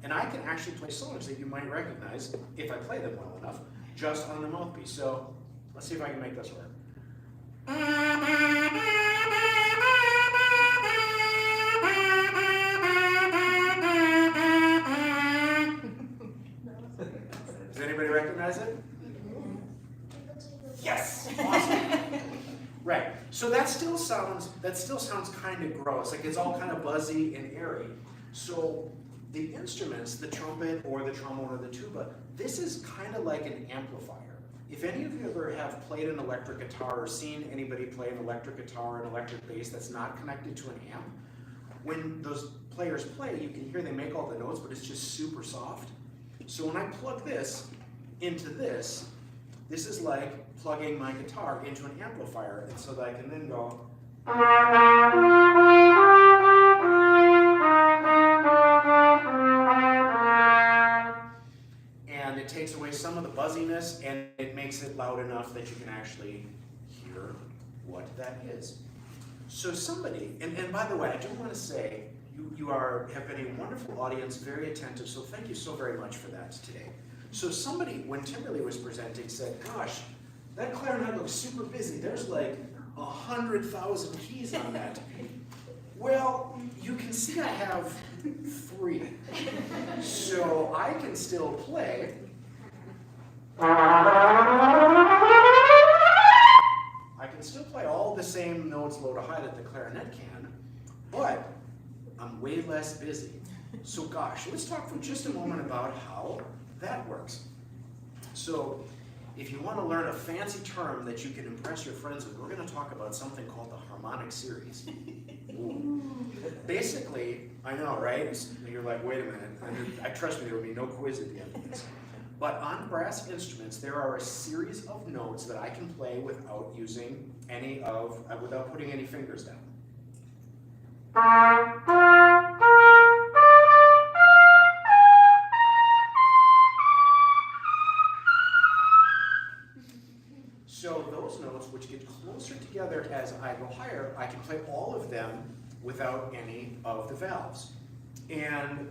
Speaker 1: And I can actually play songs that you might recognize if I play them well enough, just on the mouthpiece. So let's see if I can make this work. Does anybody recognize it? Yes! Awesome. Right. So that still sounds kind of gross. Like it's all kind of buzzy and airy. So the instruments, the trumpet or the trombone or the tuba, this is kind of like an amplifier. If any of you ever have played an electric guitar or seen anybody play an electric guitar or an electric bass that's not connected to an amp, when those players play, you can hear they make all the notes, but it's just super soft. So when I plug this into this is like plugging my guitar into an amplifier, and so that I can then go. And it takes away some of the buzziness, and it makes it loud enough that you can actually hear what that is. So somebody, and by the way, I do want to say, you have been a wonderful audience, very attentive, so thank you so very much for that today. So somebody, when Timberly was presenting, said, gosh, that clarinet looks super busy. There's like 100,000 keys on that. Well, you can see I have 3. So I can still play. I can still play all the same notes low to high that the clarinet can, but I'm way less busy. So gosh, let's talk for just a moment about how that works. So if you want to learn a fancy term that you can impress your friends with, we're going to talk about something called the harmonic series. Ooh. Basically, I know, right? You're like, wait a minute. I trust me, there will be no quiz at the end of this. But on brass instruments, there are a series of notes that I can play without without putting any fingers down. So those notes, which get closer together as I go higher, I can play all of them without any of the valves. And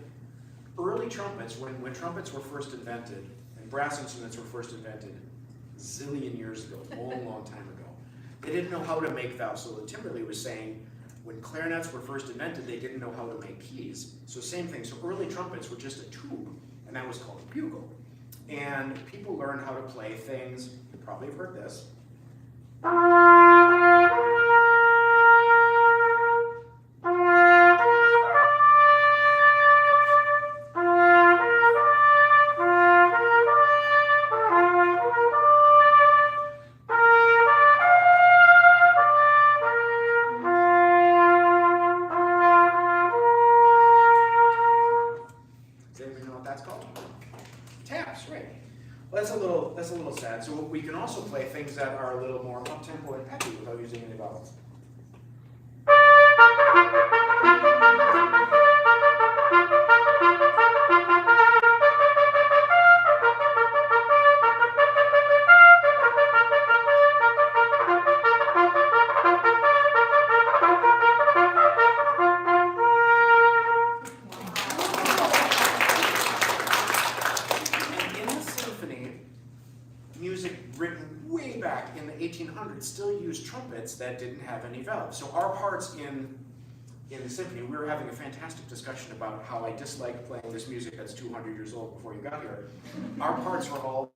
Speaker 1: early trumpets, when trumpets were first invented, and brass instruments were first invented zillion years ago, a long, long time ago, they didn't know how to make valves. So Timberly was saying, when clarinets were first invented, they didn't know how to make keys. So same thing, so early trumpets were just a tube, and that was called a bugle. And people learned how to play things, you probably have heard this. are a little more up-tempo and peppy without using any vowels. And in the symphony, music written way back in the 1800s still used trumpets that didn't have any valves. So our parts in the symphony, we were having a fantastic discussion about how I dislike playing this music that's 200 years old before you got here. Our parts were all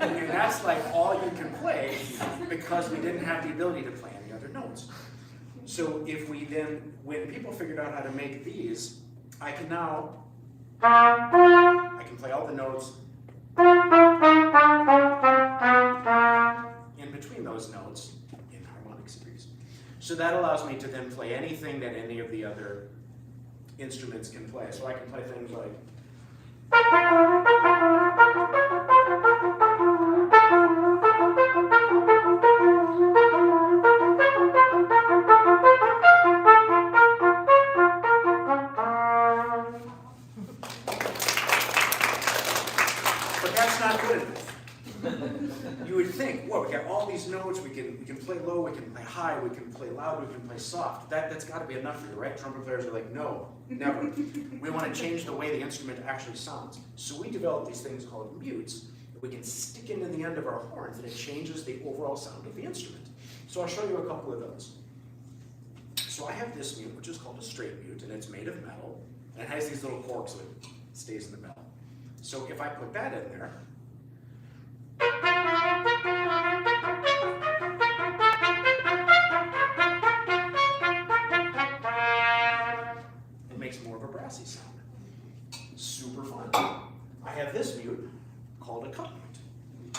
Speaker 1: and that's like all you can play because we didn't have the ability to play any other notes. So if we then, when people figured out how to make these, I can play all the notes in between those notes in harmonic series. So that allows me to then play anything that any of the other instruments can play. So I can play things like but that's not good enough. You would think, whoa, we got all these notes, we can play low, we can play high, we can play loud, we can play soft. That's got to be enough for you, right? Trumpet players are like, no, never. We want to change the way the instrument actually sounds. So we developed these things called mutes that we can stick into the end of our horns, and it changes the overall sound of the instrument. So I'll show you a couple of those. So I have this mute, which is called a straight mute, and it's made of metal, and it has these little corks that stays in the metal. So if I put that in there, it makes more of a brassy sound. Super fun. I have this mute called a cup mute.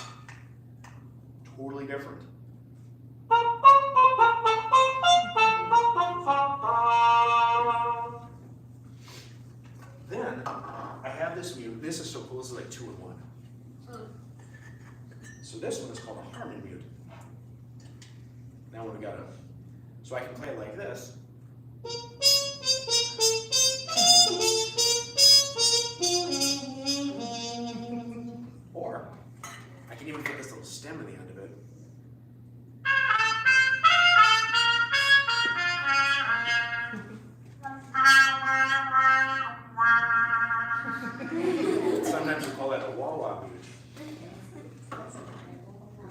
Speaker 1: Totally different. Then I have this mute. This is so cool. This is like 2 in 1. So this one is called a harmony mute. Now we got so I can play it like this. Or I can even put this little stem in the end of it. Sometimes we call that a wah-wah mute.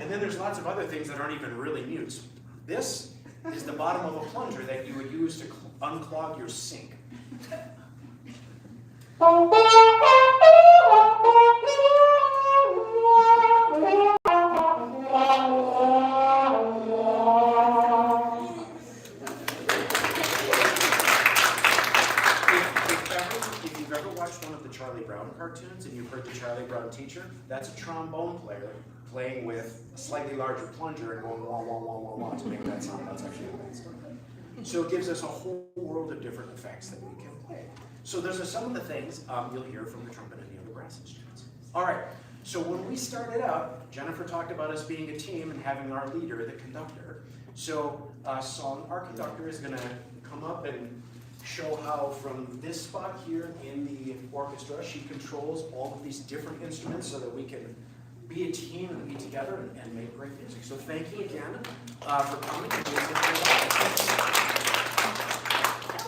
Speaker 1: And then there's lots of other things that aren't even really mutes. This is the bottom of a plunger that you would use to unclog your sink. If you've ever watched one of the Charlie Brown cartoons and you've heard the Charlie Brown teacher, that's a trombone player playing with a slightly larger plunger and going wah, wah, wah, wah, wah to make that sound. That's actually what it's doing. So it gives us a whole world of different effects that we can play. So those are some of the things you'll hear from the trumpet and the other brass instruments. All right, so when we started out, Jennifer talked about us being a team and having our leader, the conductor. So our conductor is going to come up and show how from this spot here in the orchestra, she controls all of these different instruments so that we can be a team and be together and make great music. So thank you again for coming.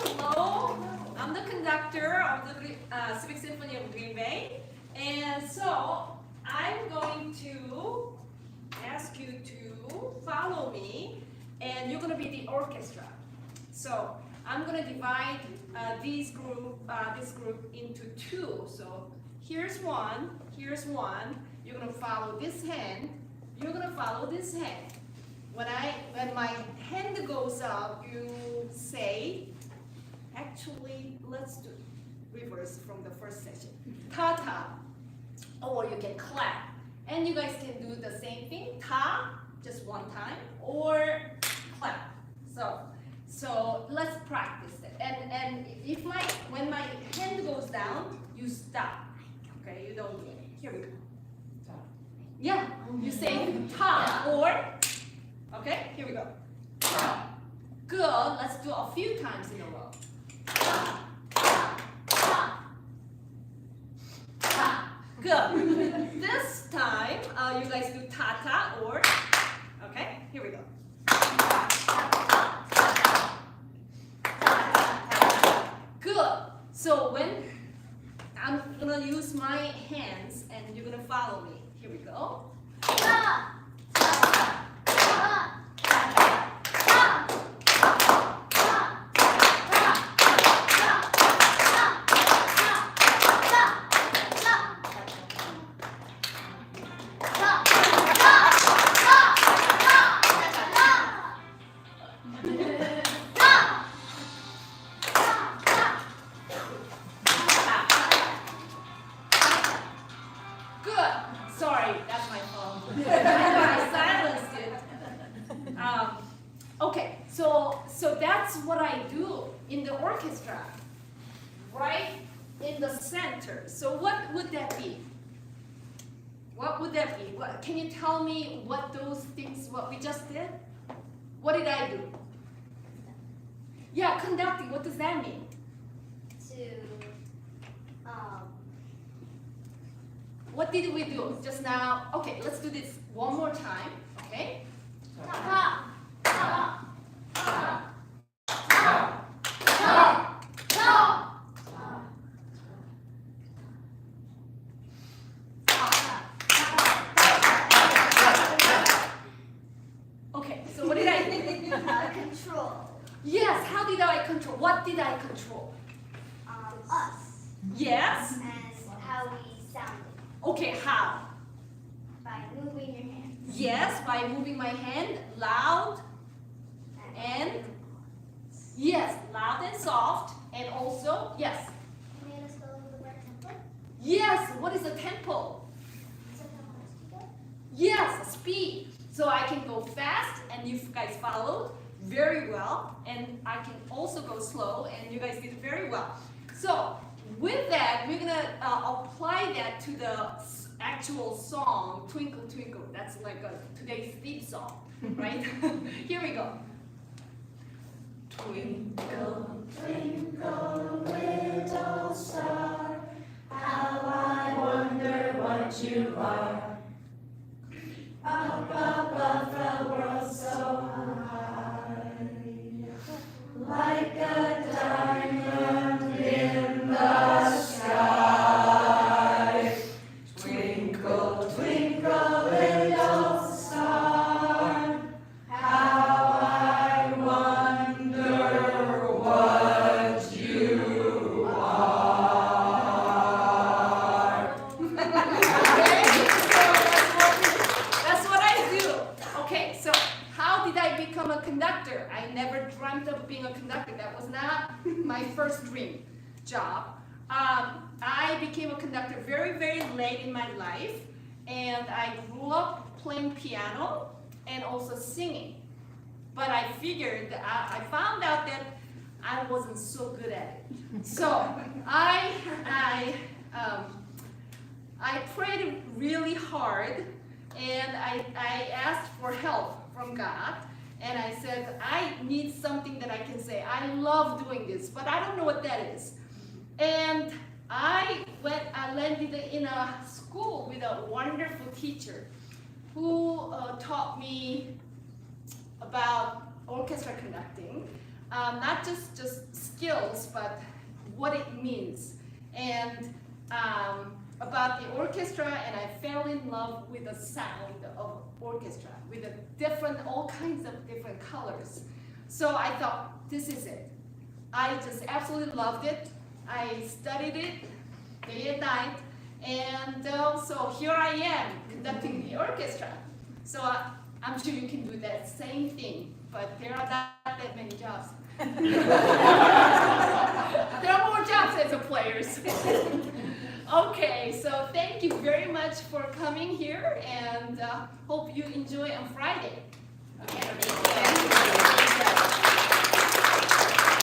Speaker 8: Hello, I'm the conductor of the Civic Symphony of Green Bay, and so I'm going to ask you to follow me, and you're going to be the orchestra. So I'm going to divide this group into 2. So here's one. You're going to follow this hand. You're going to follow this hand. When my hand goes up, you say, actually, let's do reverse from the first session. Ta-ta. Or you can clap. And you guys can do the same thing. Ta, just one time, or clap. So let's practice it. And when my hand goes down, you you stop. Okay, you don't do it. Here we go. Yeah, you say ta or, okay, here we go. Good, let's do a few times in a row. Good. This time, you guys do ta-ta or, okay, here we go. Good. So when I'm gonna use my hands and you're gonna follow me. Here we go. Good. Sorry, that's my fault. I silenced it. Okay, so that's what I do in the orchestra, right in the center. So what would that be? What would that be? Can you tell me what those things, what we just did? What did I do? Yeah, conducting. What does that mean? What did we do just now? Okay, let's do this one more time. Okay. Okay, so what did I do?
Speaker 3: Control.
Speaker 8: Yes, how did I control? What did I control?
Speaker 3: Us.
Speaker 8: Yes.
Speaker 3: And how we sounded.
Speaker 8: Okay, how?
Speaker 3: By moving your hands.
Speaker 8: Yes, by moving my hand loud and yes, loud and soft, and also yes.
Speaker 3: Can you let us go over the word tempo?
Speaker 8: Yes, what is a tempo?
Speaker 3: So how fast you go?
Speaker 8: Yes, speed. So I can go fast, and you guys followed very well, and I can also go slow, and you guys did very well. So with that, we're gonna apply that to the actual song, Twinkle Twinkle. That's like today's theme song, right? Here we go. Twinkle, twinkle, little star, how I wonder what you are. Up above the world so high, like a diamond in the sky. Twinkle, twinkle, little star, how I wonder what you are. That's what I do. Okay, so how did I become a conductor? I never dreamt of being a conductor. That was not my first dream job. I became a conductor very, very late in my life, and I grew up playing piano and also singing. But I figured, I found out that I wasn't so good at it. So I prayed really hard, and I asked for help from God, and I said, I need something that I can say. I love doing this, but I don't know what that is. And I landed in a school with a wonderful teacher who taught me about orchestra conducting, not just skills, but what it means, and about the orchestra, and I fell in love with the sound of orchestra, with all kinds of different colors. So I thought, this is it. I just absolutely loved it. I studied it day and night, and so here I am conducting the orchestra. So I'm sure you can do that same thing, but there are not that many jobs. There are more jobs as a players. Okay, so thank you very much for coming here, and hope you enjoy on Friday. Okay.